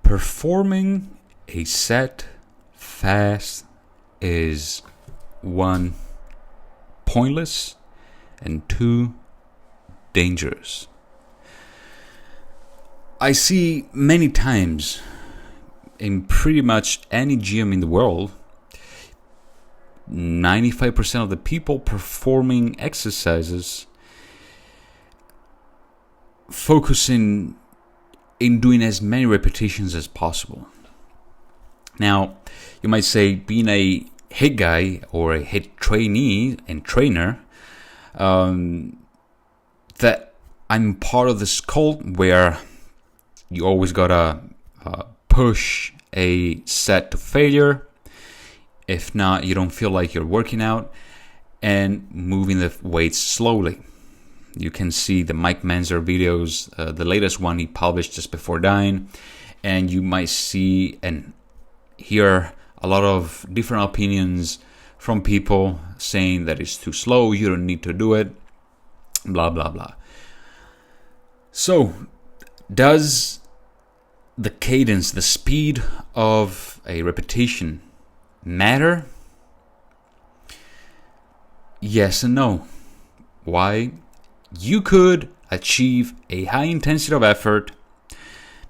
Performing a set fast is 1, pointless, and 2, dangerous. I see many times in pretty much any gym in the world, 95% of the people performing exercises focusing in doing as many repetitions as possible. Now, you might say, being a HIIT guy or a HIIT trainee and trainer, that I'm part of this cult where you always gotta push a set to failure. If not, you don't feel like you're working out, and moving the weights slowly. You can see the Mike Mentzer videos, the latest one he published just before dying, and you might see and hear a lot of different opinions from people saying that it's too slow, you don't need to do it, blah, blah, blah. So, does the cadence, the speed of a repetition matter? Yes and no. Why? You could achieve a high intensity of effort,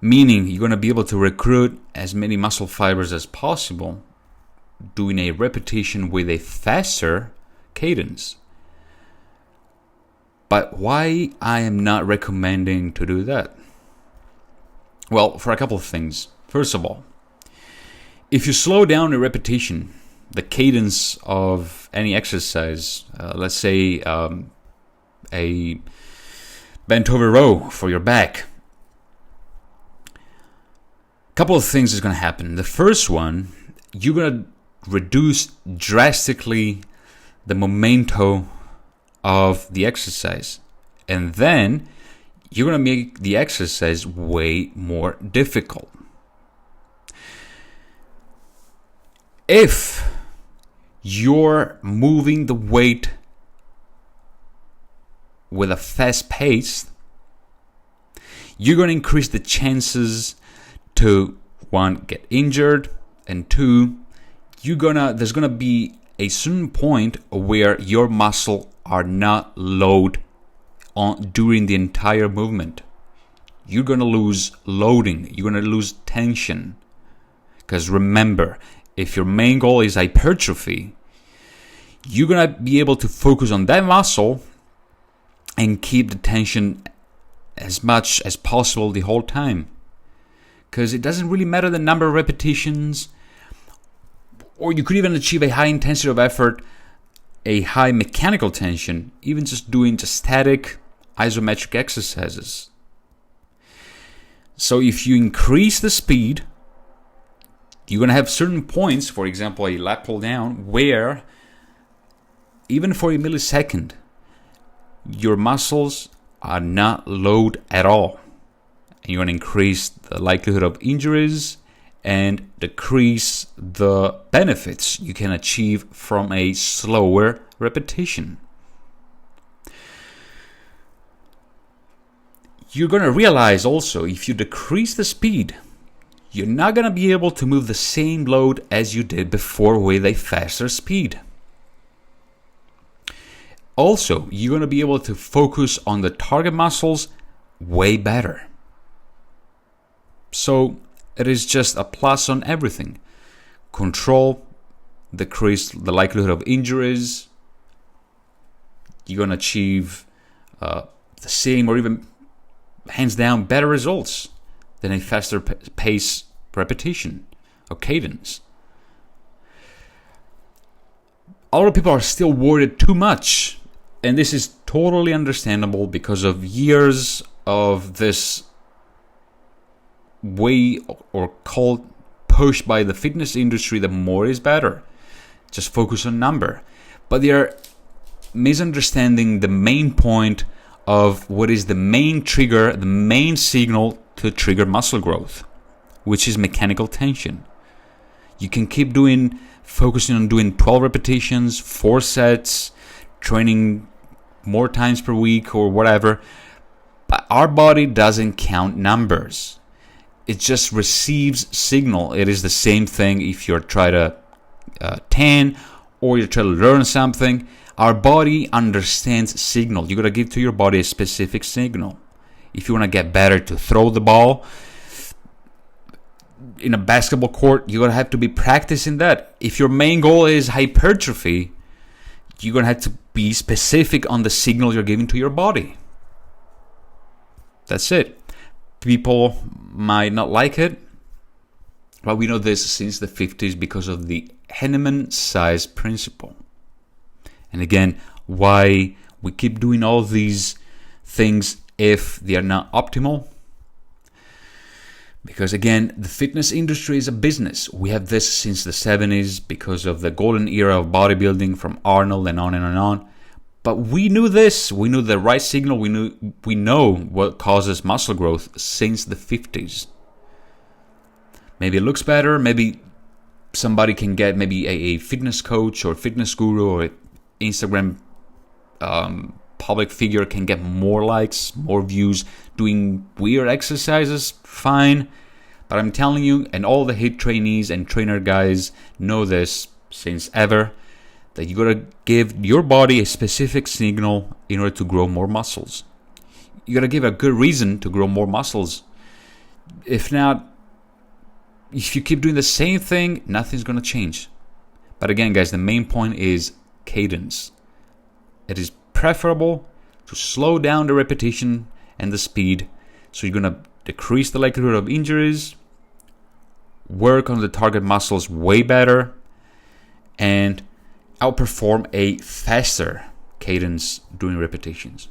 meaning you're going to be able to recruit as many muscle fibers as possible, doing a repetition with a faster cadence. But why I am not recommending to do that? Well, for a couple of things. First of all, if you slow down a repetition, the cadence of any exercise, let's say a bent over row for your back, a couple of things is going to happen. The first one, you're going to reduce drastically the momentum of the exercise, and then you're going to make the exercise way more difficult. If you're moving the weight with a fast pace, you're going to increase the chances to, 1, get injured, and 2, there's going to be a certain point where your muscle are not loaded on during the entire movement. You're going to lose loading, you're going to lose tension. Because remember, if your main goal is hypertrophy, you're going to be able to focus on that muscle and keep the tension as much as possible the whole time. Because it doesn't really matter the number of repetitions, or you could even achieve a high intensity of effort, a high mechanical tension, even just doing static isometric exercises. So if you increase the speed, you're going to have certain points, for example, a lat pull down, where even for a millisecond, your muscles are not loaded at all. And you're going to increase the likelihood of injuries and decrease the benefits you can achieve from a slower repetition. You're going to realize also, if you decrease the speed, you're not going to be able to move the same load as you did before with a faster speed. Also, you're going to be able to focus on the target muscles way better. So, it is just a plus on everything. Control, decrease the likelihood of injuries. You're going to achieve the same or even hands down better results than a faster pace repetition or cadence. A lot of people are still worried too much, and this is totally understandable because of years of this way or called push by the fitness industry that more is better. Just focus on number. But they are misunderstanding the main point of what is the main trigger, the main signal to trigger muscle growth, which is mechanical tension. You can keep focusing on doing 12 repetitions, 4 sets, training more times per week or whatever, but our body doesn't count numbers. it just receives signal. It is the same thing if you're trying to tan or you're trying to learn something. Our body understands signal. You gotta give to your body a specific signal. If you want to get better to throw the ball in a basketball court, you're gonna have to be practicing that. If your main goal is hypertrophy, you're gonna have to be specific on the signal you're giving to your body. That's it. People might not like it, but we know this since the 50s because of the Henneman size principle. And again, why we keep doing all these things if they are not optimal? Because again, the fitness industry is a business. We have this since the 70s because of the golden era of bodybuilding from Arnold and on and on and on. But we knew this. We knew the right signal. We know what causes muscle growth since the 50s. Maybe it looks better. Maybe somebody can get maybe a fitness coach or fitness guru or Instagram public figure can get more likes, more views, doing weird exercises. Fine. But I'm telling you, and all the HIIT trainees and trainer guys know this since ever, that you gotta give your body a specific signal in order to grow more muscles. You gotta give a good reason to grow more muscles. If not, if you keep doing the same thing, nothing's gonna change. But again, guys, the main point is cadence. It is preferable to slow down the repetition and the speed, so you're gonna decrease the likelihood of injuries, work on the target muscles way better, and outperform a faster cadence during repetitions.